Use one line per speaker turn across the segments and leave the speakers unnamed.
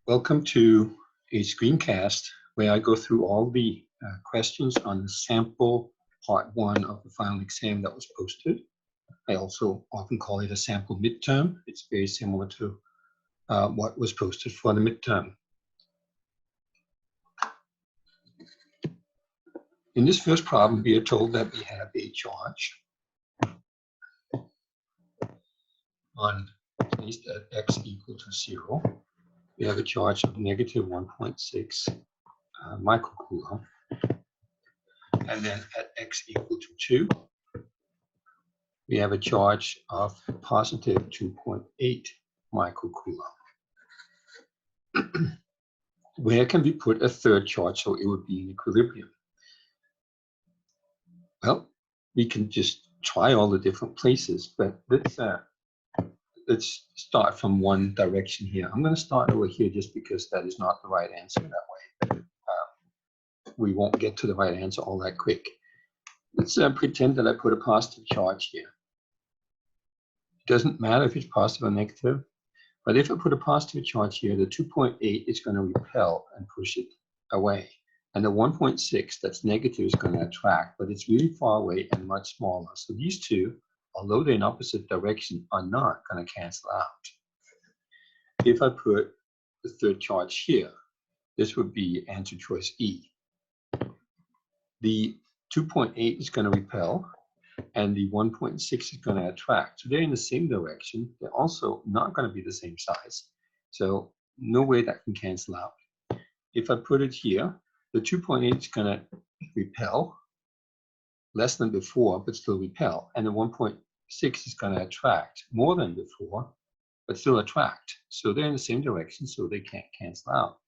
Welcome to a screencast where I go through all the questions on the sample part 1 of the final exam that was posted. I also often call it a sample midterm. It's very similar to what was posted for the midterm. In this first problem, we are told that we have a charge on placed at x equal to 0. We have a charge of negative 1.6 microcoulomb. And then at x equal to 2, we have a charge of positive 2.8 microcoulomb. Where can we put a third charge so it would be in equilibrium? Well, we can just try all the different places, but let's start from one direction here. I'm going to start over here just because that is not the right answer that way. We won't get to the right answer all that quick. Let's pretend that I put a positive charge here. It doesn't matter if it's positive or negative, but if I put a positive charge here, the 2.8 is going to repel and push it away. And the 1.6 that's negative is going to attract, but it's really far away and much smaller. So these two, although they're in opposite direction, are not going to cancel out. If I put the third charge here, this would be answer choice E. The 2.8 is going to repel, and the 1.6 is going to attract. So they're in the same direction. They're also not going to be the same size. So no way that can cancel out. If I put it here, the 2.8 is going to repel, less than before, but still repel. And the 1.6 is going to attract more than before, but still attract. So they're in the same direction, so they can't cancel out.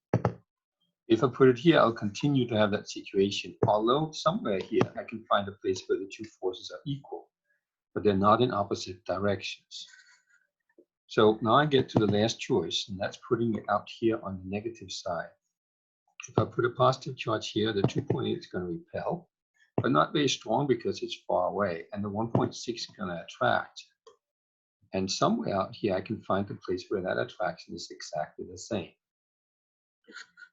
If I put it here, I'll continue to have that situation. Although somewhere here, I can find a place where the two forces are equal, but they're not in opposite directions. So now I get to the last choice, and that's putting it out here on the negative side. If I put a positive charge here, the 2.8 is going to repel, but not very strong because it's far away, and the 1.6 is going to attract. And somewhere out here, I can find a place where that attraction is exactly the same.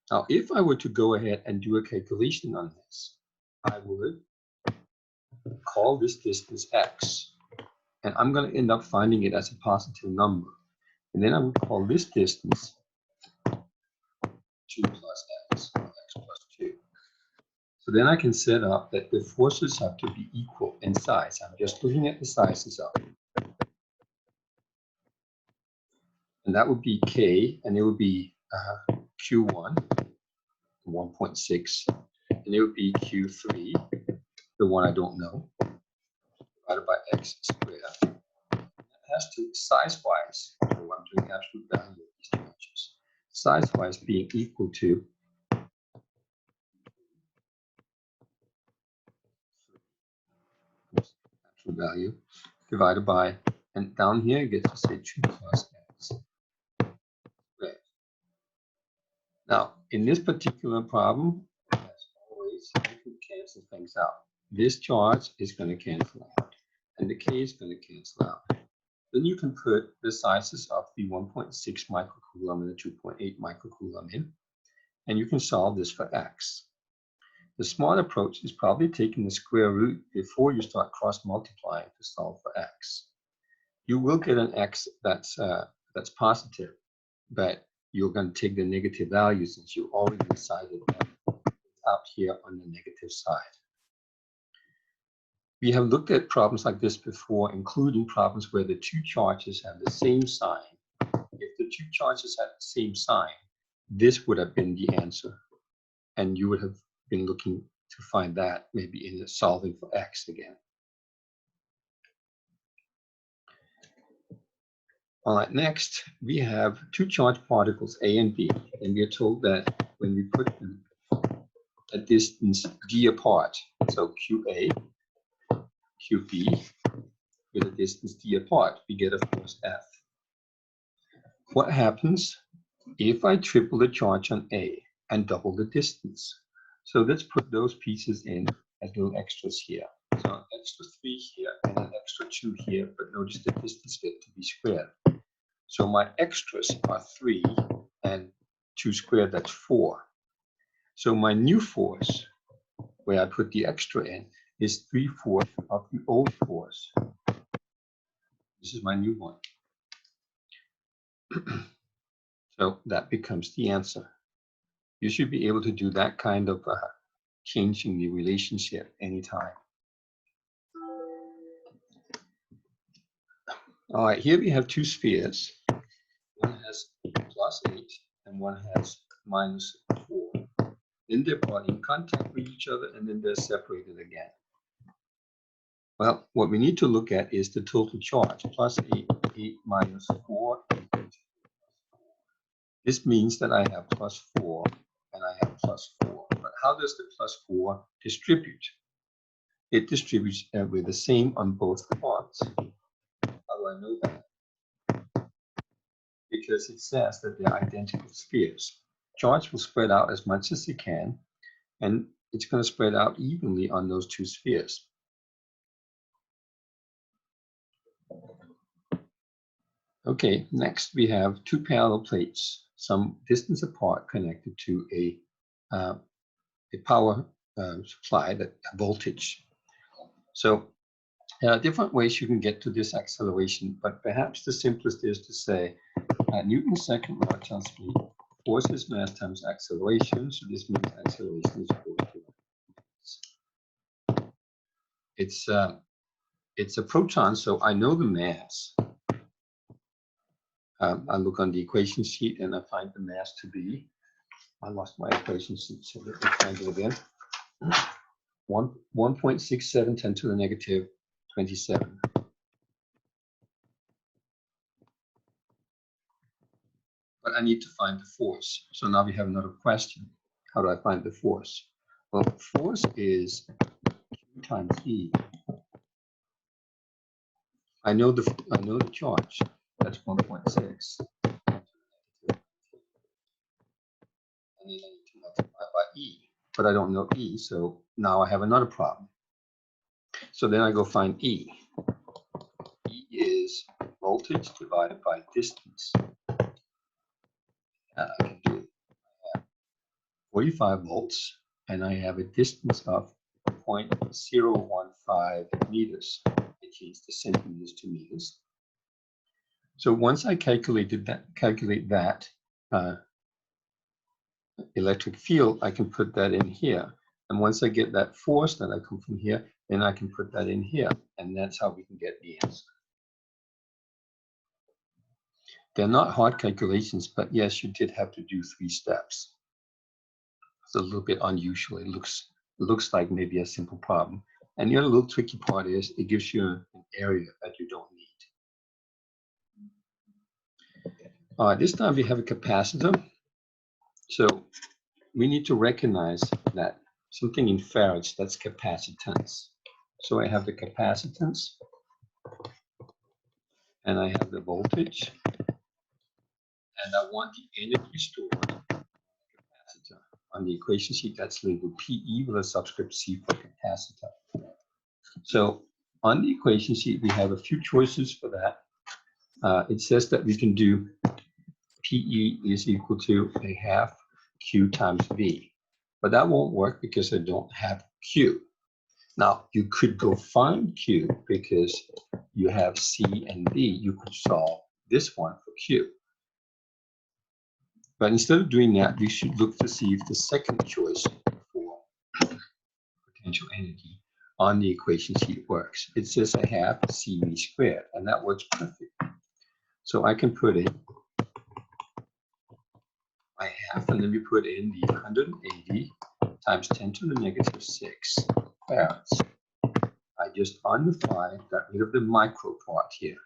Now, if I were to go ahead and do a calculation on this, I would call this distance x, and I'm going to end up finding it as a positive number. And then I would call this distance 2 plus x, or x plus 2. So then I can set up that the forces have to be equal in size. I'm just looking at the sizes of it. And that would be k, and it would be q1, 1.6, and it would be q3, the one I don't know, divided by x squared. That has to, size-wise, so I'm doing absolute value of these charges, size-wise being equal to absolute value divided by, and down here it gets to say 2 plus x. Now, in this particular problem, as always, you can cancel things out. This charge is going to cancel out, and the k is going to cancel out. Then you can put the sizes of the 1.6 microcoulomb and the 2.8 microcoulomb in, and you can solve this for x. The smart approach is probably taking the square root before you start cross-multiplying to solve for x. You will get an x that's positive, but you're going to take the negative value since you already decided that it's out here on the negative side. We have looked at problems like this before, including problems where the two charges have the same sign. If the two charges had the same sign, this would have been the answer. And you would have been looking to find that maybe in the solving for x again. All right, next we have two charged particles, A and B, and we are told that when we put them a distance d apart, so QA, QB, with a distance d apart, we get a force F. What happens if I triple the charge on A and double the distance? So let's put those pieces in as little extras here. So an extra 3 here and an extra 2 here, but notice the distance get to be squared. So my extras are 3 and 2 squared, that's 4. So my new force, where I put the extra in, is 3/4 of the old force. This is my new one. So that becomes the answer. You should be able to do that kind of changing the relationship anytime. All right, here we have 2 spheres. One has +8 and one has -4. Then they're brought in contact with each other and then they're separated again. Well, what we need to look at is the total charge, +8, 8 -4. This means that I have +4 and I have +4. But how does the +4 distribute? It distributes with the same on both parts. How do I know that? Because it says that they're identical spheres. Charge will spread out as much as it can, and it's going to spread out evenly on those 2 spheres. Okay, next we have 2 parallel plates, some distance apart, connected to a power supply, a voltage. So there are different ways you can get to this acceleration, but perhaps the simplest is to say Newton's second law tells me force is mass times acceleration, so this means acceleration is equal to it's a proton, so I know the mass. I look on the equation sheet and I find the mass to be, I lost my equation sheet, so let me find it again. 1.67 10 to the negative 27. But I need to find the force. So now we have another question. How do I find the force? Well, force is Q times E. I know the charge. That's 1.6. I need to multiply by E, but I don't know E, so now I have another problem. So then I go find E. E is voltage divided by distance. And I can do it. I have 45 volts, and I have a distance of 0.015 meters. I changed the centimeters to meters. So once I calculate that electric field, I can put that in here. And once I get that force that I come from here, then I can put that in here. And that's how we can get the answer. They're not hard calculations, but yes, you did have to do 3 steps. It's a little bit unusual. It looks like maybe a simple problem. And the other little tricky part is it gives you an area that you don't need. This time we have a capacitor. So we need to recognize that something in farads, that's capacitance. So I have the capacitance, and I have the voltage, and I want the energy stored in the capacitor. On the equation sheet, that's labeled PE with a subscript C for capacitor. So on the equation sheet, we have a few choices for that. It says that we can do PE is equal to a half Q times V. But that won't work because I don't have Q. Now, you could go find Q because you have C and V. You could solve this one for Q. But instead of doing that, we should look to see if the second choice for potential energy on the equation sheet works. It says a half CV squared, and that works perfect. So I can put in my half, and then we put in the 180 times 10 to the negative 6 farads. I just on the fly got rid of the micro part here.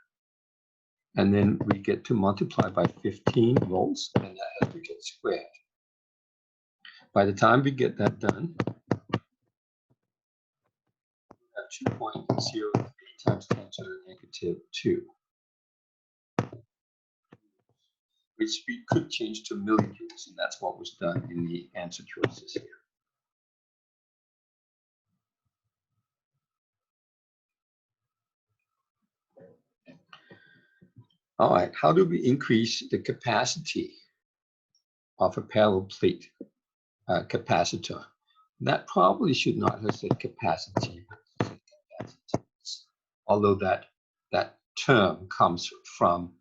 And then we get to multiply by 15 volts, and that has to get squared. By the time we get that done, we have 2.03 times 10 to the negative 2, which we could change to millijoules, and that's what was done in the answer choices here. All right, how do we increase the capacity of a parallel plate capacitor. That probably should not have said capacity, but said capacitance, although that term comes from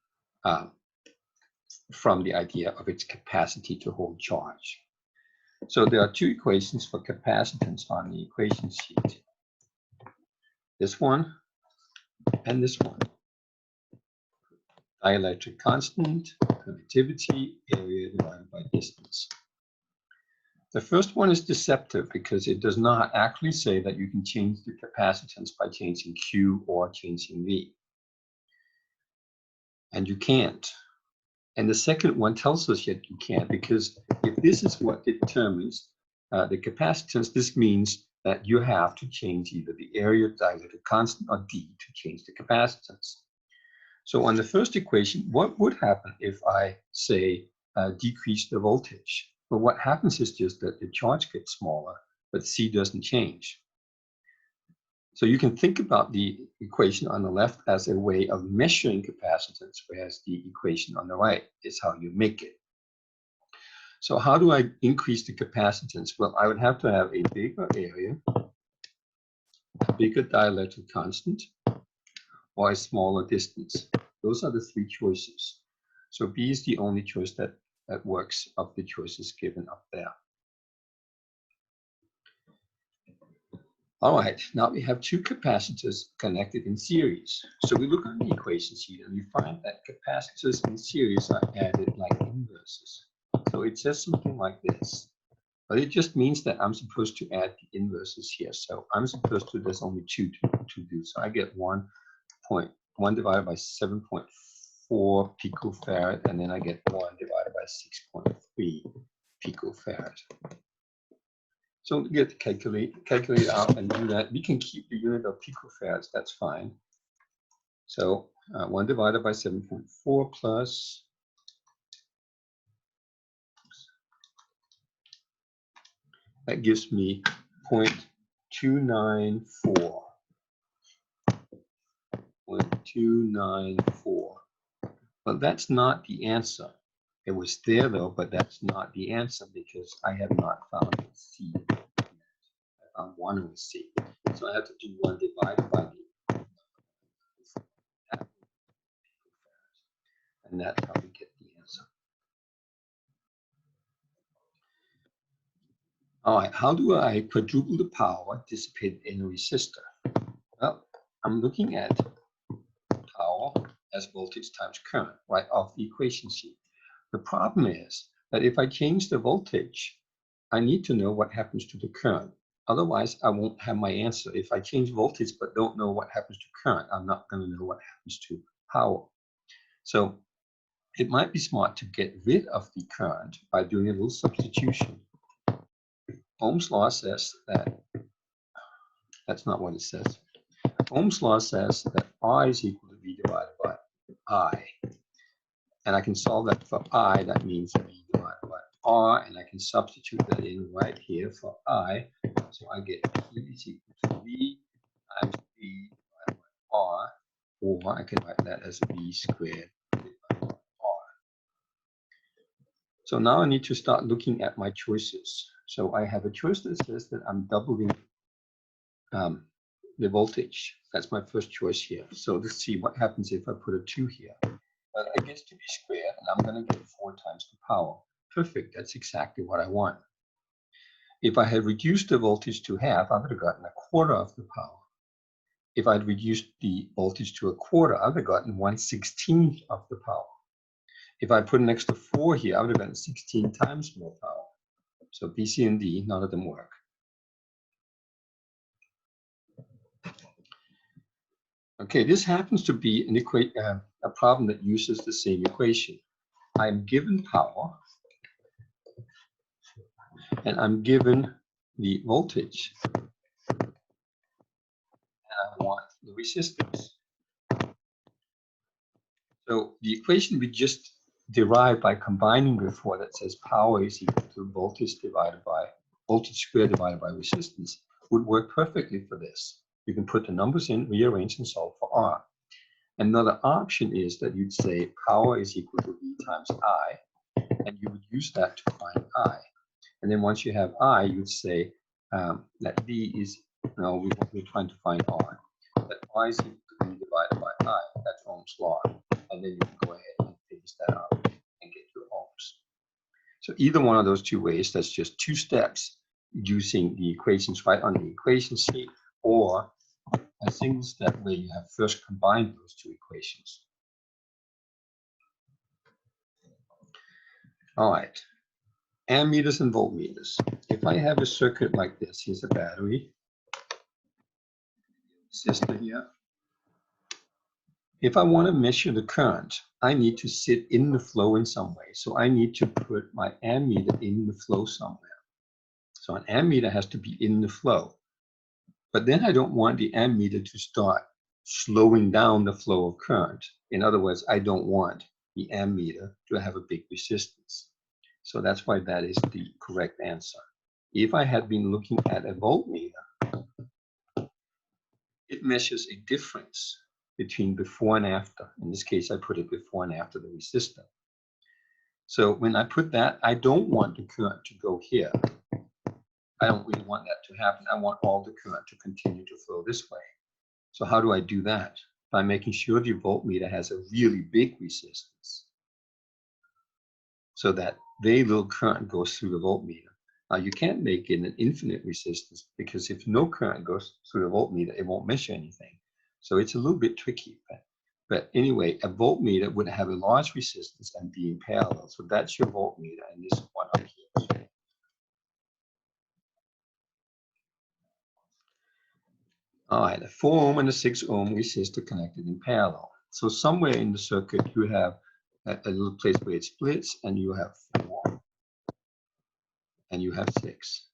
the idea of its capacity to hold charge. So there are two equations for capacitance on the equation sheet. This one and this one. Dielectric constant, conductivity, area divided by distance. The first one is deceptive because it does not actually say that you can change the capacitance by changing Q or changing V. And you can't. And the second one tells us yet you can't, because if this is what determines the capacitance, this means that you have to change either the area dielectric constant or D to change the capacitance. So on the first equation, what would happen if I say decrease the voltage? Well, what happens is just that the charge gets smaller, but C doesn't change. So you can think about the equation on the left as a way of measuring capacitance, whereas the equation on the right is how you make it. So how do I increase the capacitance? Well, I would have to have a bigger area, a bigger dielectric constant, or a smaller distance. Those are the three choices. So B is the only choice that works of the choices given up there. All right, now we have two capacitors connected in series. So we look on the equation sheet and we find that capacitors in series are added like inverses. So it says something like this, but it just means that I'm supposed to add the inverses here. So I'm supposed to, there's only two to do. So I get 1.1 divided by 7.4 picofarad, and then I get 1 divided by 6.3 picofarad. So we get to calculate out and do that. We can keep the unit of picofarads, that's fine. So 1 divided by 7.4 plus that gives me 0.294. 0.294. But that's not the answer. It was there though, but that's not the answer because I have not found a C. I found one with C. So I have to do 1 divided by the, and that's how we get the answer. All right, how do I quadruple the power dissipated in a resistor? Well, I'm looking at power as voltage times current, right off the equation sheet. The problem is that if I change the voltage, I need to know what happens to the current. Otherwise, I won't have my answer. If I change voltage but don't know what happens to current, I'm not going to know what happens to power. So it might be smart to get rid of the current by doing a little substitution. Ohm's law says that, that's not what it says. Ohm's law says that I is equal to V divided by I. And I can solve that for I, that means V divided by R, and I can substitute that in right here for I. So I get E is equal to V times V divided by R, or I can write that as V squared divided by R. So now I need to start looking at my choices. So I have a choice that says that I'm doubling the voltage. That's my first choice here. So let's see what happens if I put a 2 here. Well, it gets to be squared, and I'm going to get 4 times the power. Perfect, that's exactly what I want. If I had reduced the voltage to half, I would have gotten 1/4 of the power. If I'd reduced the voltage to 1/4, I would have gotten 1/16 of the power. If I put an extra 4 here, I would have gotten 16 times more power. So B, C, and D, none of them work. Okay, this happens to be a problem that uses the same equation. I'm given power, and I'm given the voltage, and I want the resistance. So the equation we just derived by combining before that says power is equal to voltage squared divided by resistance would work perfectly for this. You can put the numbers in, rearrange, and solve for R. Another option is that you'd say power is equal to V times I, and you would use that to find I. And then once you have I, you would say that V is, no, we're trying to find R. That I is equal to V divided by I. That's Ohm's law. And then you can go ahead and finish that up and get your Ohms. So either one of those two ways, that's just two steps using the equations right on the equation sheet, or a single step where you have first combined those two equations. All right, ammeters and voltmeters. If I have a circuit like this, here's a battery system here. If I want to measure the current, I need to sit in the flow in some way. So I need to put my ammeter in the flow somewhere. So an ammeter has to be in the flow. But then I don't want the ammeter to start slowing down the flow of current. In other words, I don't want the ammeter to have a big resistance. So that's why that is the correct answer. If I had been looking at a voltmeter, it measures a difference between before and after. In this case, I put it before and after the resistor. So when I put that, I don't want the current to go here. I don't really want that to happen. I want all the current to continue to flow this way. So how do I do that? By making sure the voltmeter has a really big resistance, so that very little current goes through the voltmeter. Now you can't make it an infinite resistance, because if no current goes through the voltmeter, it won't measure anything. So it's a little bit tricky. But anyway, a voltmeter would have a large resistance and be in parallel. So that's your voltmeter, and this one up here. All right, a 4 ohm and a 6 ohm resistor connected in parallel. So somewhere in the circuit, you have a little place where it splits, and you have 4 and you have 6.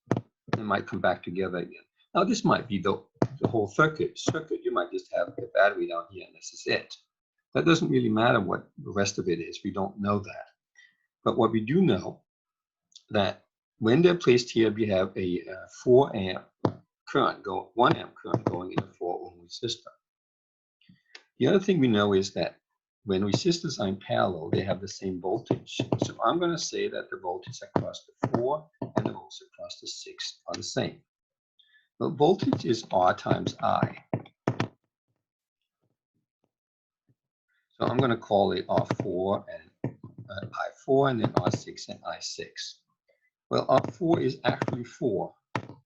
They might come back together again. Now this might be the whole circuit. You might just have a battery down here, and this is it. That doesn't really matter what the rest of it is. We don't know that. But what we do know, that when they're placed here, we have a 4 amp current, 1 amp current going in a 4 ohm resistor. The other thing we know is that when resistors are in parallel, they have the same voltage. So I'm going to say that the voltage across the 4 and the voltage across the 6 are the same. The voltage is R times I. So I'm going to call it R4 and I4, and then R6 and I6. Well, R4 is actually 4. And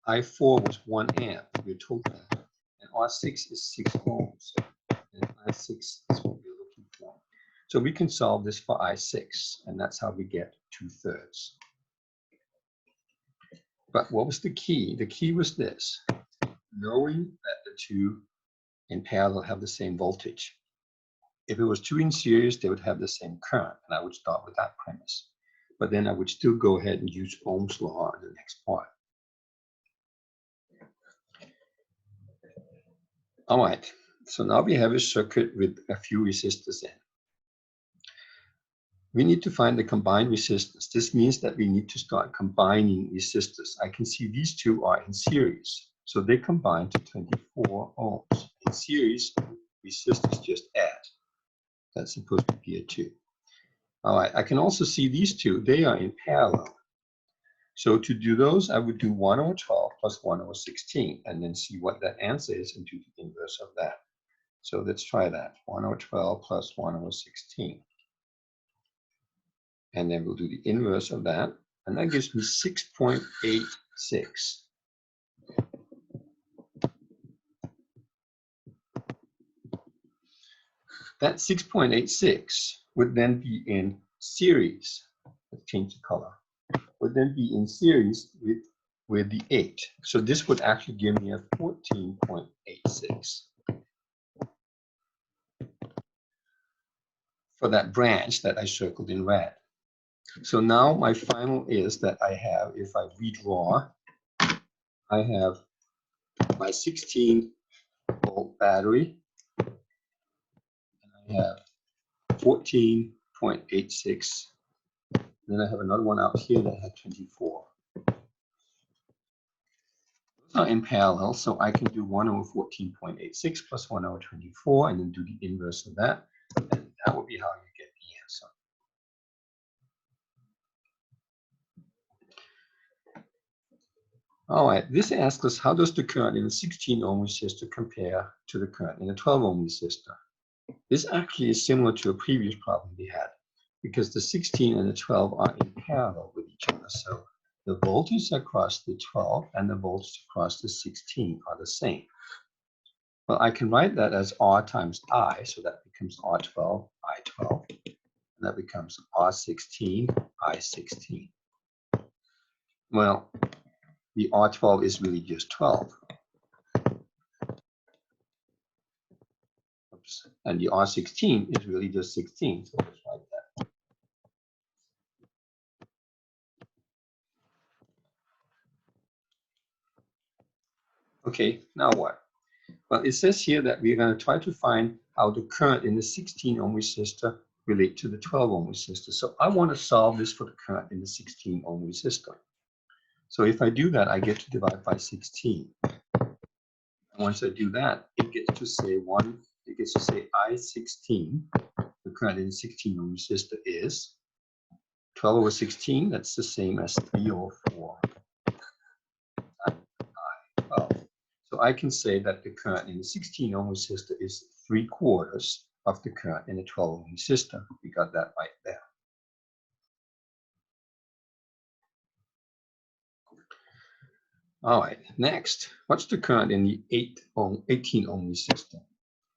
I4 was 1 amp. We're told that. And R6 is 6 ohms. And I6 is what we're looking for. So we can solve this for I6, and that's how we get 2/3. But what was the key? The key was this: knowing that the two in parallel have the same voltage. If it was two in series, they would have the same current, and I would start with that premise. But then I would still go ahead and use Ohm's law in the next part. All right, so now we have a circuit with a few resistors in. We need to find the combined resistance. This means that we need to start combining resistors. I can see these two are in series, so they combine to 24 ohms. In series, resistors just add. That's supposed to be a 2. All right, I can also see these two. They are in parallel. So to do those, I would do 1/12 plus 1/16, and then see what that answer is and do the inverse of that. So let's try that. 1/12 plus 1/16. And then we'll do the inverse of that, and that gives me 6.86. That 6.86 would then be in series. Let's change the color. Would then be in series with the 8. So this would actually give me a 14.86 for that branch that I circled in red. So now my final is that I have, if I redraw, I have my 16-volt battery, and I have 14.86. Then I have another one out here that had 24. Those are in parallel, so I can do 1/14.86 plus 1/24, and then do the inverse of that, and that will be how you get the answer. All right, this asks us, how does the current in a 16 ohm resistor compare to the current in a 12 ohm resistor? This actually is similar to a previous problem we had, because the 16 and the 12 are in parallel with each other. So the voltage across the 12 and the voltage across the 16 are the same. Well, I can write that as R times I, so that becomes R12, I12, and that becomes R16, I16. Well, the R12 is really just 12. Oops. And the R16 is really just 16, so let's write that. Okay, now what? Well, it says here that we're going to try to find how the current in the 16 ohm resistor relate to the 12 ohm resistor. So I want to solve this for the current in the 16 ohm resistor. So if I do that, I get to divide by 16. And once I do that, it gets to say I16, the current in the 16 ohm resistor is 12 over 16. That's the same as 3 over 4 times I12. So I can say that the current in the 16 ohm resistor is 3/4 of the current in a 12 ohm resistor. We got that right there. All right, next, what's the current in the 18 ohm resistor?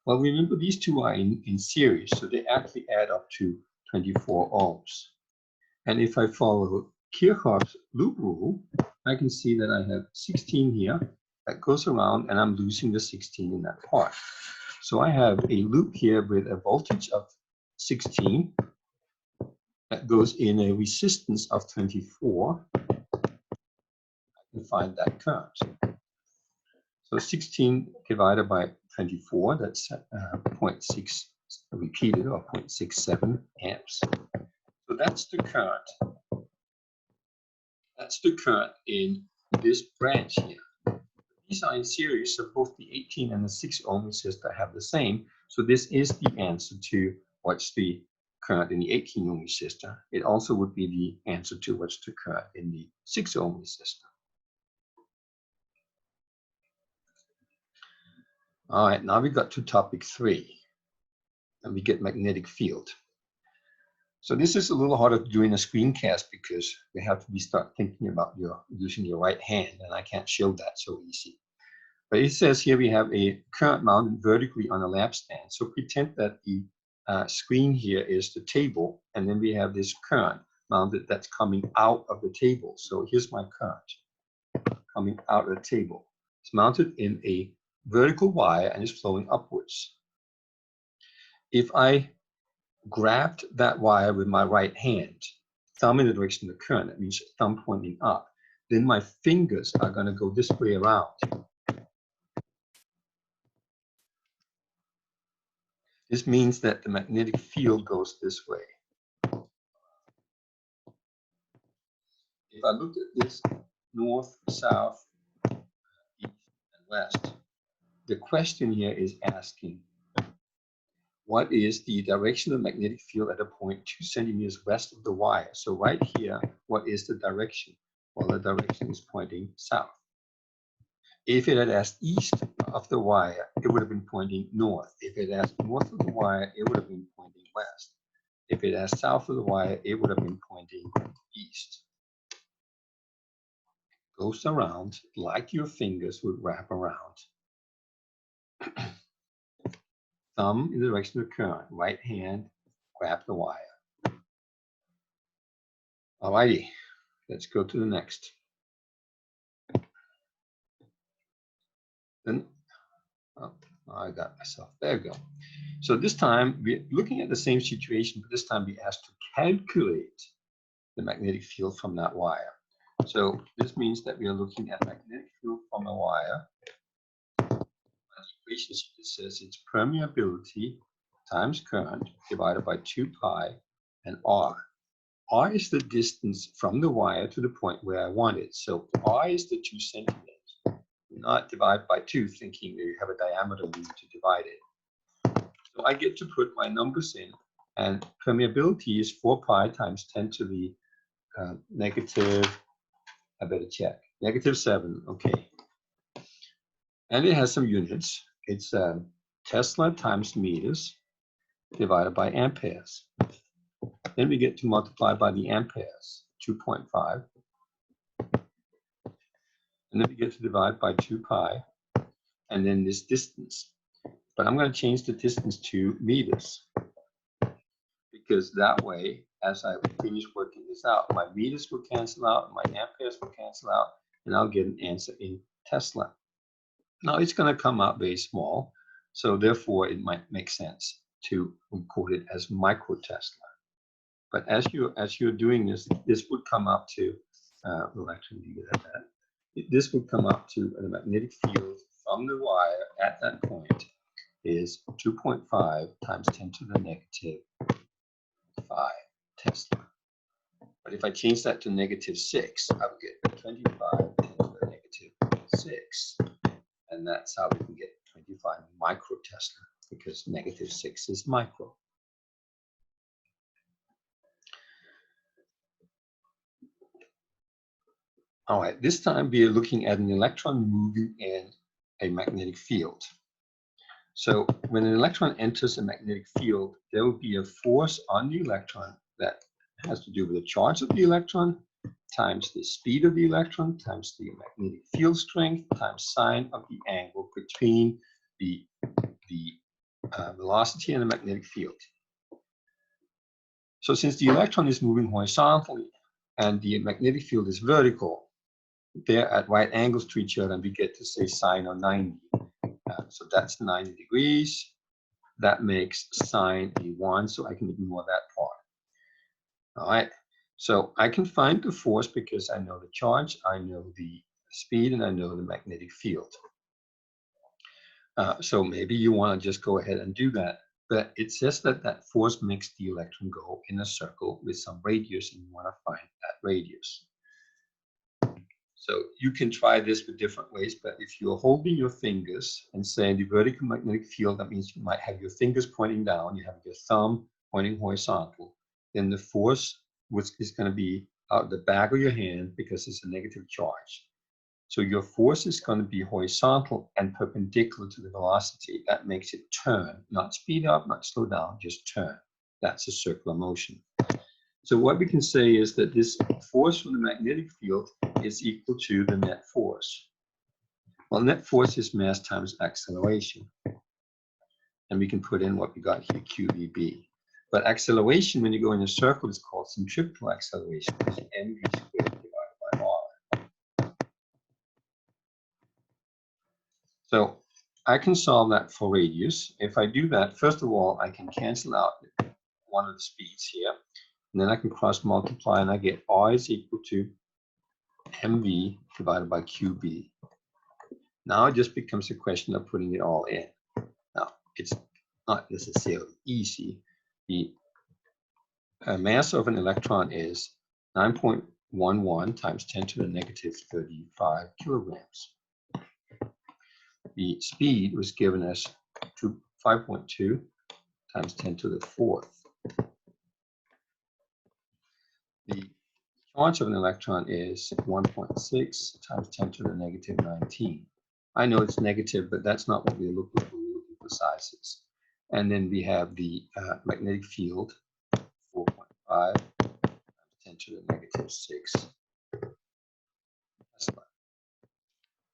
Well, remember these two are in series, so they actually add up to 24 ohms. And if I follow Kirchhoff's loop rule, I can see that I have 16 here that goes around, and I'm losing the 16 in that part. So I have a loop here with a voltage of 16 that goes in a resistance of 24. I can find that current. So 16 divided by 24, that's 0.6 repeated, or 0.67 amps. So that's the current. That's the current in this branch here. These are in series, so both the 18 and the 6 ohm resistor have the same. So this is the answer to what's the current in the 18 ohm resistor. It also would be the answer to what's the current in the 6 ohm resistor. All right, now we got to topic 3, and we get magnetic field. So this is a little harder to do in a screencast because we have to start thinking about using your right hand, and I can't show that so easy. But it says here we have a current mounted vertically on a lamp stand. So pretend that the screen here is the table, and then we have this current mounted that's coming out of the table. So here's my current coming out of the table. It's mounted in a vertical wire and is flowing upwards. If I grabbed that wire with my right hand, thumb in the direction of the current, that means thumb pointing up, then my fingers are going to go this way around. This means that the magnetic field goes this way. If I look at this north, south, east, and west, the question here is asking, what is the direction of the magnetic field at a point 2 centimeters west of the wire? So right here, what is the direction? Well, the direction is pointing south. If it had asked east of the wire, it would have been pointing north. If it asked north of the wire, it would have been pointing west. If it asked south of the wire, it would have been pointing east. Goes around like your fingers would wrap around. Thumb in the direction of the current, right hand, grab the wire. Alrighty, let's go to the next. Then, oh, I got myself, there we go. So this time we're looking at the same situation, but this time we asked to calculate the magnetic field from that wire. So this means that we are looking at magnetic field from a wire. The equation says it's permeability times current divided by 2 pi and R. R is the distance from the wire to the point where I want it. So R is the 2 centimeters. Do not divide by 2 thinking that you have a diameter we need to divide it. So I get to put my numbers in, and permeability is 4 pi times 10 to the negative, I better check, -7, okay. And it has some units. It's Tesla times meters divided by amperes. Then we get to multiply by the amperes, 2.5. And then we get to divide by 2 pi, and then this distance. But I'm going to change the distance to meters, because that way, as I finish working this out, my meters will cancel out, my amperes will cancel out, and I'll get an answer in Tesla. Now it's going to come out very small, so therefore it might make sense to record it as microtesla. But as you're doing this, this would come up to, we'll actually leave it at that. This would come up to the magnetic field from the wire at that point is 2.5 times 10 to the negative 5 Tesla. But if I change that to -6, I would get 25 10 to the negative 6. And that's how we can get 25 microtesla, because -6 is micro. All right, this time we are looking at an electron moving in a magnetic field. So when an electron enters a magnetic field, there will be a force on the electron that has to do with the charge of the electron times the speed of the electron times the magnetic field strength times sine of the angle between the velocity and the magnetic field. So since the electron is moving horizontally and the magnetic field is vertical, they're at right angles to each other, and we get to say sine of 90. So that's 90 degrees. That makes sine a 1, so I can ignore that part. All right, so I can find the force because I know the charge, I know the speed, and I know the magnetic field. So maybe you want to just go ahead and do that. But it says that that force makes the electron go in a circle with some radius, and you want to find that radius. So you can try this with different ways, but if you're holding your fingers and saying the vertical magnetic field, that means you might have your fingers pointing down, you have your thumb pointing horizontal, then the force is going to be out the back of your hand because it's a negative charge. So your force is going to be horizontal and perpendicular to the velocity. That makes it turn, not speed up, not slow down, just turn. That's a circular motion. So what we can say is that this force from the magnetic field is equal to the net force. Well, net force is mass times acceleration. And we can put in what we got here, QVB. But acceleration, when you go in a circle, is called centrifugal acceleration, which is mv squared divided by r. So I can solve that for radius. If I do that, first of all, I can cancel out one of the speeds here. And then I can cross multiply, and I get R is equal to mv divided by qb. Now it just becomes a question of putting it all in. Now, it's not necessarily easy. The mass of an electron is 9.11 times 10 to the negative 35 kilograms. The speed was given as 5.2 times 10 to the 4th. The charge of an electron is 1.6 times 10 to the negative 19. I know it's negative, but that's not what we're looking for. We're looking for sizes. And then we have the magnetic field, 4.5 times 10 to the negative 6 Tesla.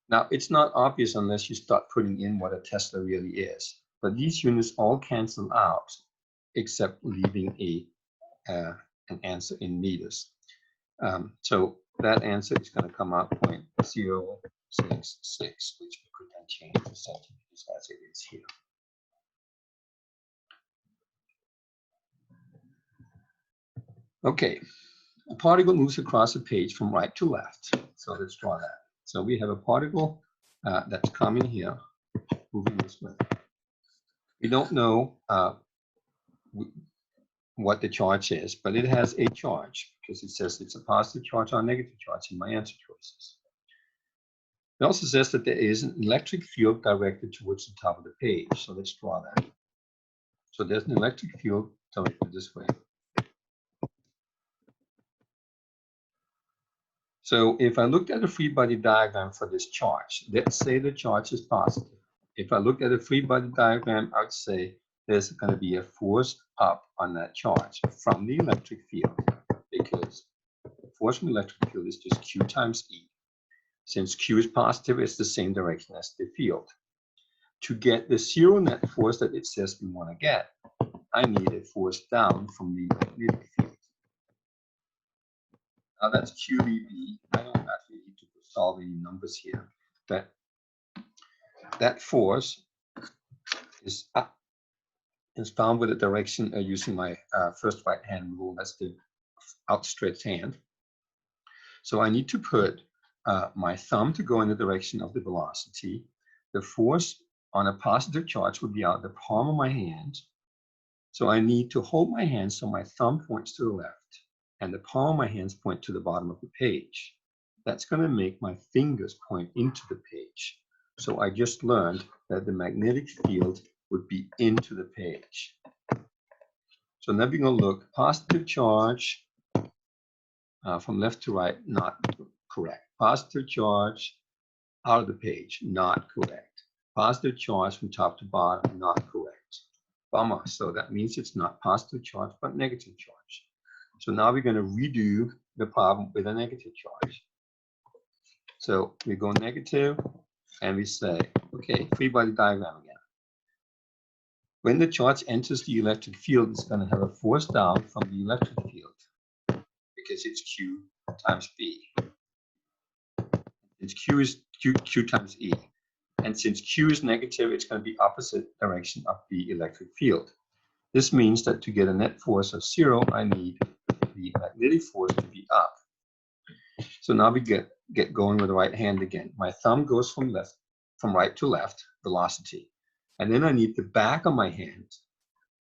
Now, it's not obvious unless you start putting in what a Tesla really is. But these units all cancel out, except leaving an answer in meters. So that answer is going to come out 0.066, which we could then change to centimeters as it is here. Okay, a particle moves across a page from right to left. So let's draw that. So we have a particle that's coming here, moving this way. We don't know what the charge is, but it has a charge because it says it's a positive charge or a negative charge in my answer choices. It also says that there is an electric field directed towards the top of the page. So let's draw that. So there's an electric field directed this way. So if I looked at a free body diagram for this charge, let's say the charge is positive. If I looked at a free body diagram, I would say there's going to be a force up on that charge from the electric field, because the force from the electric field is just Q times E. Since Q is positive, it's the same direction as the field. To get the zero net force that it says we want to get, I need a force down from the magnetic field. Now that's QEB. I don't actually need to solve any numbers here. But that force is found with the direction using my first right hand rule. That's the outstretched hand. So I need to put my thumb to go in the direction of the velocity. The force on a positive charge would be out the palm of my hand. So I need to hold my hand so my thumb points to the left and the palm of my hands point to the bottom of the page. That's going to make my fingers point into the page. So I just learned that the magnetic field would be into the page. So now we're going to look positive charge from left to right, not correct. Positive charge out of the page, not correct. Positive charge from top to bottom, not correct. Bummer. So that means it's not positive charge, but negative charge. So now we're going to redo the problem with a negative charge. So we go negative and we say, okay, free body diagram again. When the charge enters the electric field, it's going to have a force down from the electric field because it's Q times B. Since Q is Q times E. And since Q is negative, it's going to be opposite direction of the electric field. This means that to get a net force of 0, I need the magnetic force to be up. So now we get going with the right hand again. My thumb goes from right to left, velocity. And then I need the back of my hand,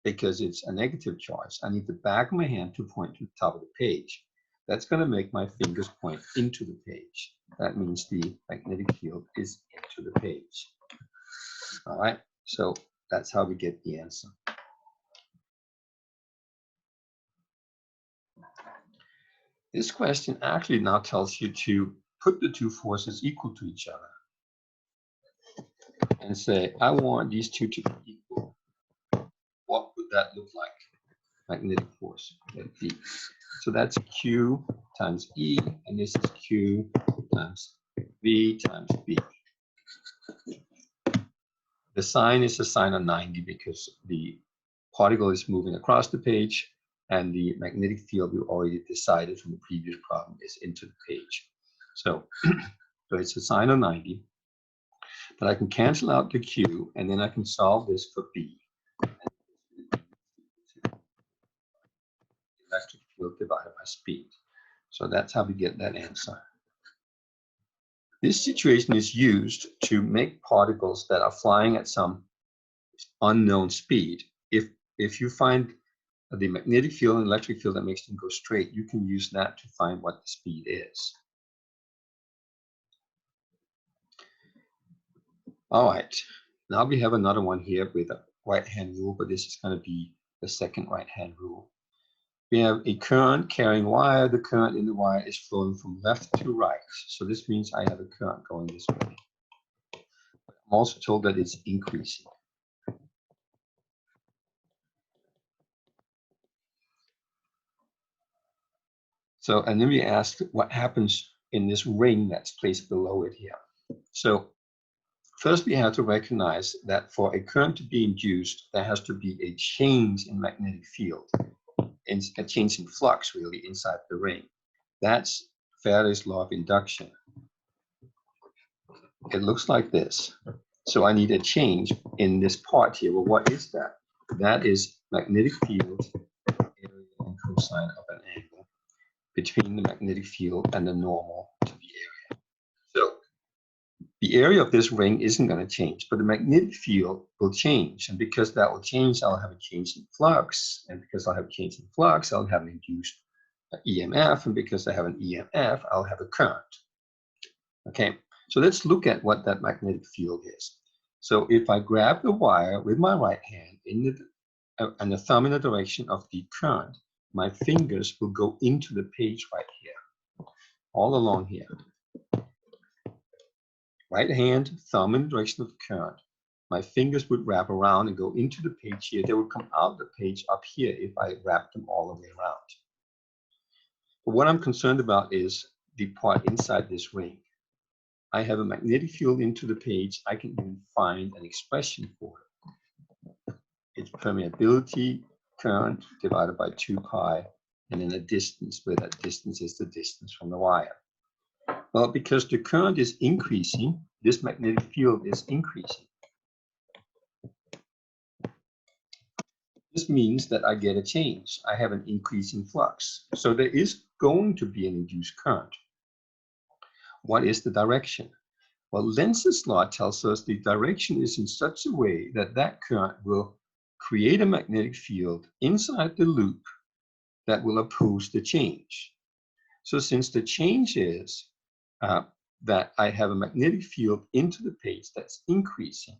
because it's a negative charge. I need the back of my hand to point to the top of the page. That's going to make my fingers point into the page. That means the magnetic field is into the page. All right, so that's how we get the answer. This question actually now tells you to put the two forces equal to each other and say, I want these two to be equal. What would that look like? Magnetic force, B. So that's Q times E, and this is Q times V times B. The sign is a sign of 90 because the particle is moving across the page, and the magnetic field we already decided from the previous problem is into the page. So, so it's a sign of 90. But I can cancel out the Q, and then I can solve this for B. Electric field divided by speed. So that's how we get that answer. This situation is used to make particles that are flying at some unknown speed. If you find the magnetic field and electric field that makes them go straight, you can use that to find what the speed is. All right, now we have another one here with a right-hand rule, but this is going to be the second right-hand rule. We have a current carrying wire. The current in the wire is flowing from left to right. So this means I have a current going this way. I'm also told that it's increasing. So, and then we asked what happens in this ring that's placed below it here. So first we have to recognize that for a current to be induced, there has to be a change in magnetic field, a change in flux really inside the ring. That's Faraday's law of induction. It looks like this. So I need a change in this part here. Well, what is that? That is magnetic field area and cosine of an angle between the magnetic field and the normal to the area. So the area of this ring isn't going to change, but the magnetic field will change. And because that will change, I'll have a change in flux. And because I'll have a change in flux, I'll have an induced EMF. And because I have an EMF, I'll have a current. Okay, so let's look at what that magnetic field is. So if I grab the wire with my right hand and the thumb in the direction of the current, my fingers will go into the page right here. all along here. Right hand, thumb in the direction of the current. My fingers would wrap around and go into the page here. They would come out the page up here if I wrap them all the way around. But what I'm concerned about is the part inside this ring. I have a magnetic field into the page. I can even find an expression for it. It's permeability current divided by 2 pi, and then a distance, where that distance is the distance from the wire. Well, because the current is increasing, this magnetic field is increasing. This means that I get a change. I have an increase in flux. So there is going to be an induced current. What is the direction? Well, Lenz's law tells us the direction is in such a way that that current will create a magnetic field inside the loop that will oppose the change. So since the change is that I have a magnetic field into the page that's increasing.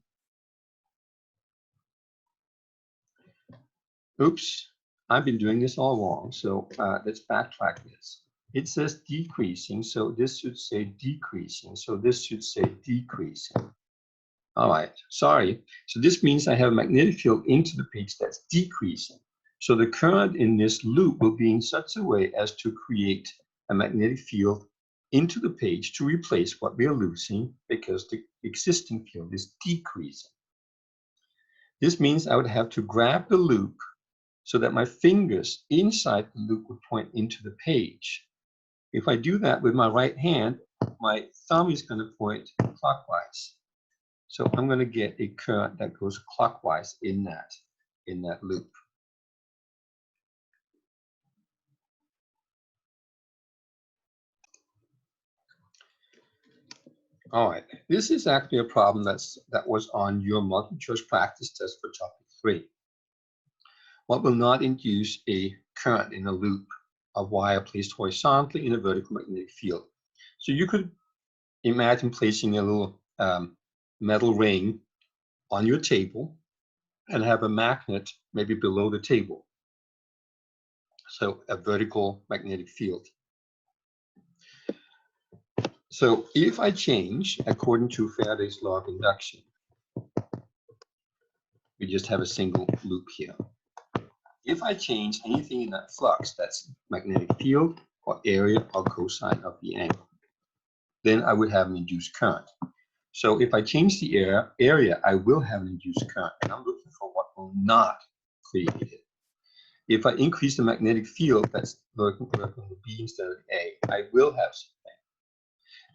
Oops, I've been doing this all wrong. So let's backtrack this. It says decreasing, so this should say decreasing. So this should say decreasing. All right, sorry. So this means I have a magnetic field into the page that's decreasing. So the current in this loop will be in such a way as to create a magnetic field into the page to replace what we are losing because the existing field is decreasing. This means I would have to grab the loop so that my fingers inside the loop would point into the page. If I do that with my right hand, my thumb is going to point clockwise. So I'm going to get a current that goes clockwise in that loop. All right, this is actually a problem that was on your multiple choice practice test for topic 3. What will not induce a current in a loop? A wire placed horizontally in a vertical magnetic field. So you could imagine placing a little metal ring on your table and have a magnet maybe below the table. So a vertical magnetic field. So if I change according to Faraday's law of induction, we just have a single loop here. If I change anything in that flux, that's magnetic field or area or cosine of the angle, then I would have an induced current. So if I change the area, I will have an induced current, and I'm looking for what will not create it. If I increase the magnetic field that's working on the B instead of A, I will have something.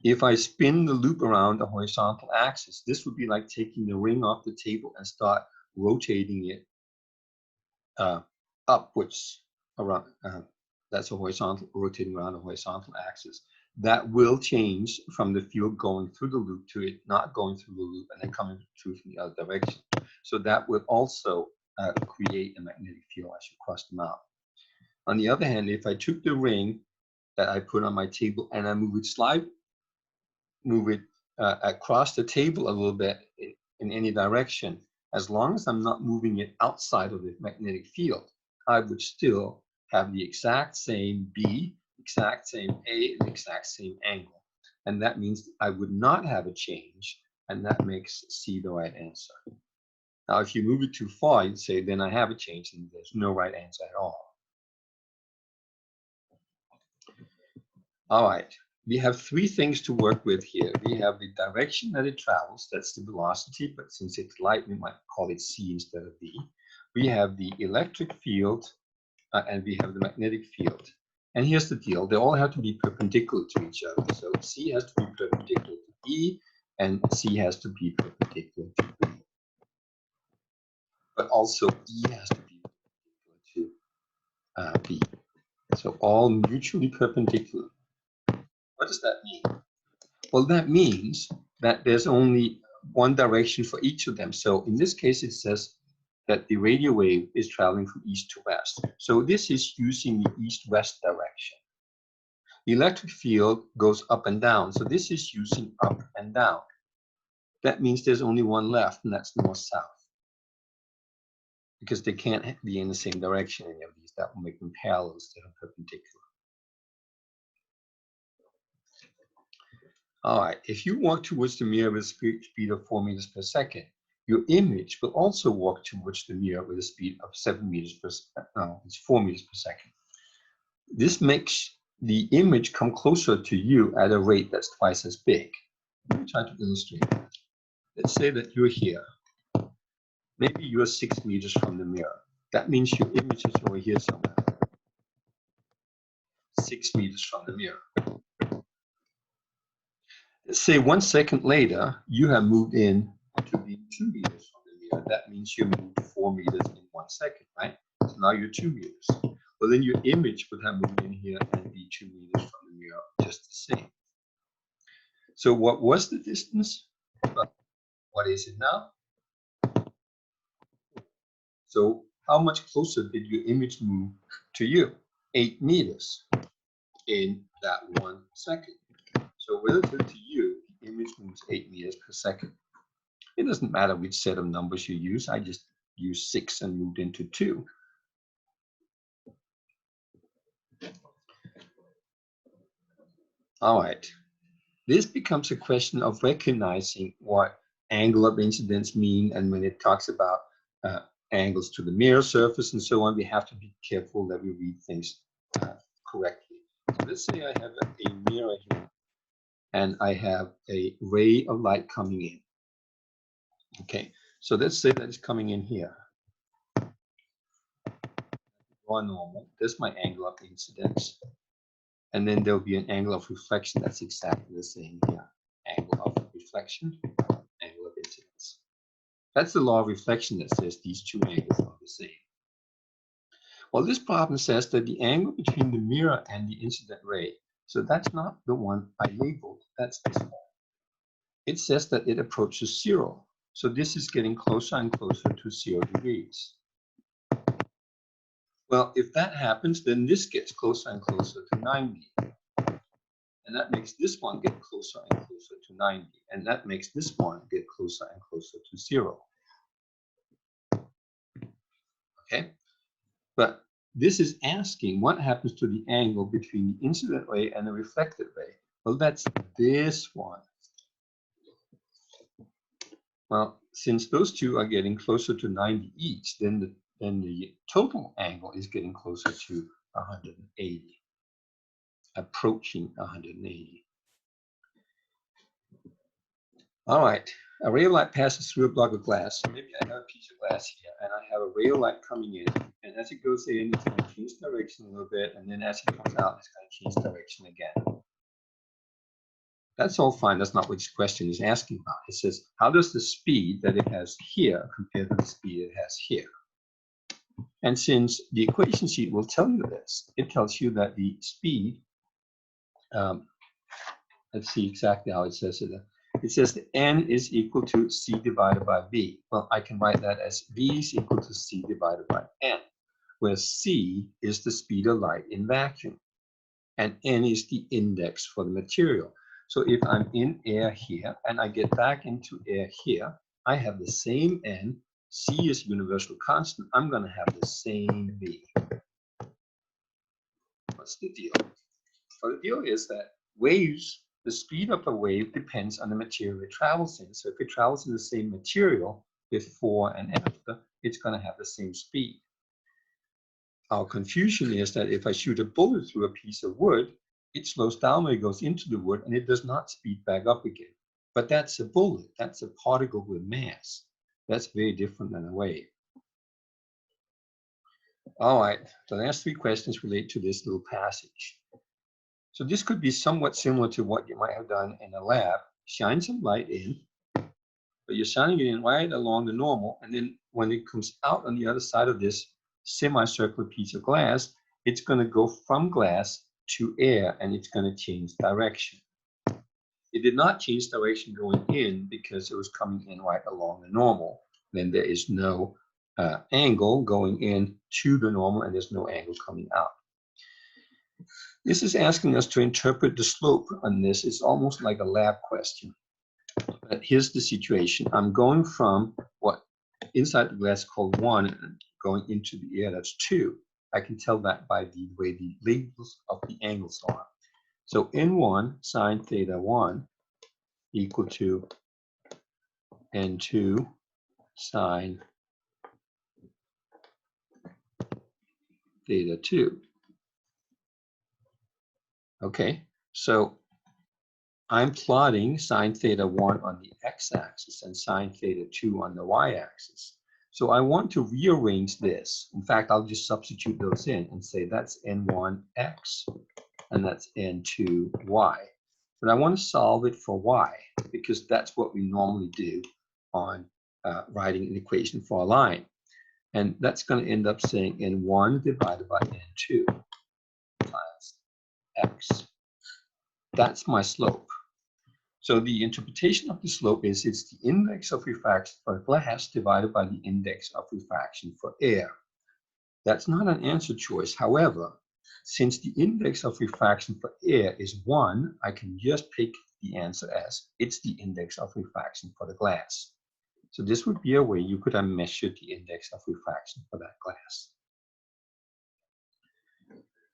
If I spin the loop around the horizontal axis, this would be like taking the ring off the table and start rotating it upwards around. That's a horizontal, rotating around the horizontal axis. That will change from the field going through the loop to it not going through the loop and then coming through from the other direction. So that would also create a magnetic field. I should cross them out. On the other hand, if I took the ring that I put on my table and I move it across the table a little bit in any direction, as long as I'm not moving it outside of the magnetic field, I would still have the exact same B, exact same A, and exact same angle. And that means I would not have a change, and that makes C the right answer. Now, if you move it too far, you'd say, then I have a change, and there's no right answer at all. All right, we have 3 things to work with here. We have the direction that it travels, that's the velocity, but since it's light, we might call it C instead of V. We have the electric field, and we have the magnetic field. And here's the deal, they all have to be perpendicular to each other. So C has to be perpendicular to E, and C has to be perpendicular to B. But also E has to be perpendicular to B. So all mutually perpendicular. What does that mean? Well, that means that there's only one direction for each of them. So in this case, it says that the radio wave is traveling from east to west. So this is using the east-west direction. The electric field goes up and down. So this is using up and down. That means there's only one left, and that's north-south. Because they can't be in the same direction, any of these. That will make them parallel instead of perpendicular. All right, if you walk towards the mirror with a speed of 4 meters per second, your image will also walk towards the mirror with a speed of 7 meters per second. No, it's 4 meters per second. This makes the image come closer to you at a rate that's twice as big. Let me try to illustrate that. Let's say that you're here. Maybe you're 6 meters from the mirror. That means your image is over here somewhere. 6 meters from the mirror. Let's say 1 second later, you have moved in to be 2 meters from the mirror. That means you moved 4 meters in 1 second, right? So now you're 2 meters. Well, then your image would have moved in here and be 2 meters from the mirror, just the same. So what was the distance? Well, what is it now? So how much closer did your image move to you? 8 meters in that 1 second. So relative to you, the image moves 8 meters per second. It doesn't matter which set of numbers you use. I just used 6 and moved into 2. All right. This becomes a question of recognizing what angle of incidence mean, and when it talks about angles to the mirror surface and so on, we have to be careful that we read things correctly. So let's say I have a mirror here, and I have a ray of light coming in. Okay, so let's say that it's coming in here. Draw normal. There's my angle of incidence. And then there'll be an angle of reflection that's exactly the same here. Angle of reflection, angle of incidence. That's the law of reflection that says these two angles are the same. Well, this problem says that the angle between the mirror and the incident ray, so that's not the one I labeled, that's this one. It says that it approaches 0. So this is getting closer and closer to 0 degrees. Well, if that happens, then this gets closer and closer to 90. And that makes this one get closer and closer to 90. And that makes this one get closer and closer to 0. Okay? But this is asking what happens to the angle between the incident ray and the reflected ray. Well, that's this one. Well, since those two are getting closer to 90 each, then the total angle is getting closer to 180, approaching 180. All right, a ray of light passes through a block of glass. So maybe I have a piece of glass here, and I have a ray of light coming in, and as it goes in, it's going to change direction a little bit, and then as it comes out, it's going to change direction again. That's all fine. That's not what this question is asking about. It says, how does the speed that it has here compare to the speed it has here? And since the equation sheet will tell you this, it tells you that the speed, let's see exactly how it says it. It says that n is equal to c divided by v. Well, I can write that as v is equal to c divided by n, where c is the speed of light in vacuum, and n is the index for the material. So if I'm in air here and I get back into air here, I have the same n. C is universal constant. I'm going to have the same v. What's the deal? Well, the deal is that waves, the speed of a wave depends on the material it travels in. So if it travels in the same material before and after, it's going to have the same speed. Our confusion is that if I shoot a bullet through a piece of wood, it slows down when it goes into the wood and it does not speed back up again. But that's a bullet. That's a particle with mass. That's very different than a wave. All right, the last 3 questions relate to this little passage. So this could be somewhat similar to what you might have done in a lab. Shine some light in, but you're shining it in right along the normal, and then when it comes out on the other side of this semicircular piece of glass, it's going to go from glass to air, and it's going to change direction. It did not change direction going in because it was coming in right along the normal. Then there is no angle going in to the normal, and there's no angle coming out. This is asking us to interpret the slope on this. It's almost like a lab question. But here's the situation. I'm going from what inside the glass called 1 and going into the air, that's 2. I can tell that by the way the labels of the angles are. So N1 sine theta 1 equal to N2 sine theta 2. Okay, so I'm plotting sine theta 1 on the x-axis and sine theta 2 on the y-axis. So I want to rearrange this. In fact, I'll just substitute those in and say that's N1x and that's N2y. But I want to solve it for y because that's what we normally do on writing an equation for a line. And that's going to end up saying N1 divided by N2 times x. That's my slope. So the interpretation of the slope is it's the index of refraction for glass divided by the index of refraction for air. That's not an answer choice. However, since the index of refraction for air is 1, I can just pick the answer as it's the index of refraction for the glass. So this would be a way you could have measured the index of refraction for that glass.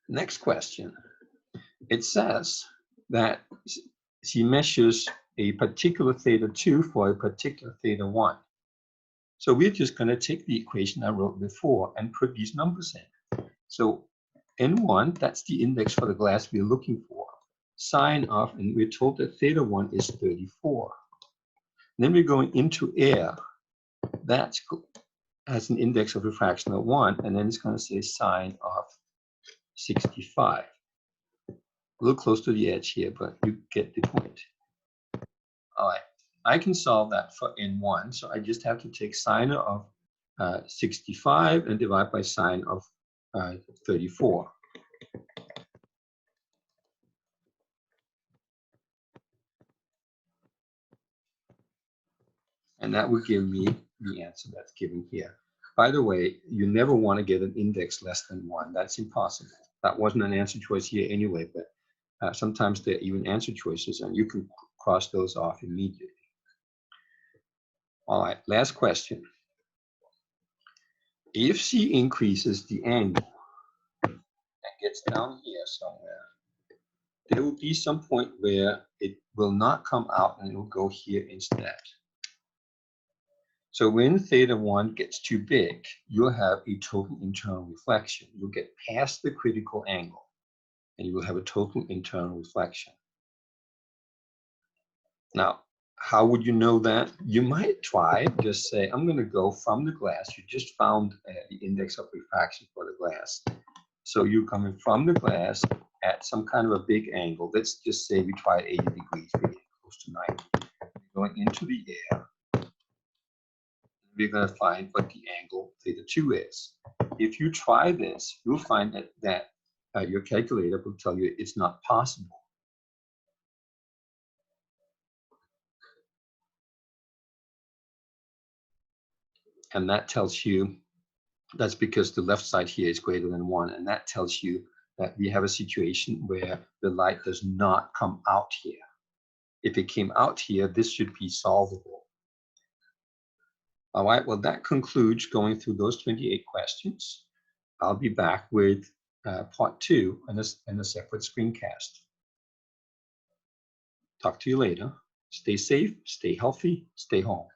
Next question. It says that she measures a particular theta 2 for a particular theta 1. So we're just going to take the equation I wrote before and put these numbers in. So N1, that's the index for the glass we're looking for. Sine of, and we're told that theta 1 is 34. Then we're going into air. That has an index of refraction of 1, and then it's going to say sine of 65. A little close to the edge here, but you get the point. All right, I can solve that for N1, so I just have to take sine of 65 and divide by sine of 34. And that would give me the answer that's given here. By the way, you never want to get an index less than 1. That's impossible. That wasn't an answer choice here anyway, but sometimes there are even answer choices, and you can cross those off immediately. All right, last question. If she increases the angle and gets down here somewhere, there will be some point where it will not come out and it will go here instead. So when theta 1 gets too big, you'll have a total internal reflection. You'll get past the critical angle, and you will have a total internal reflection. Now, how would you know that? You might try, just say, I'm going to go from the glass. You just found the index of refraction for the glass. So you're coming from the glass at some kind of a big angle. Let's just say we try 80 degrees, we're getting close to 90. Going into the air. We're going to find what the angle theta 2 is. If you try this, you'll find that your calculator will tell you it's not possible. And that tells you, that's because the left side here is greater than 1. And that tells you that we have a situation where the light does not come out here. If it came out here, this should be solvable. All right, well, that concludes going through those 28 questions. I'll be back with part 2 and a separate screencast. Talk to you later. Stay safe, stay healthy, stay home.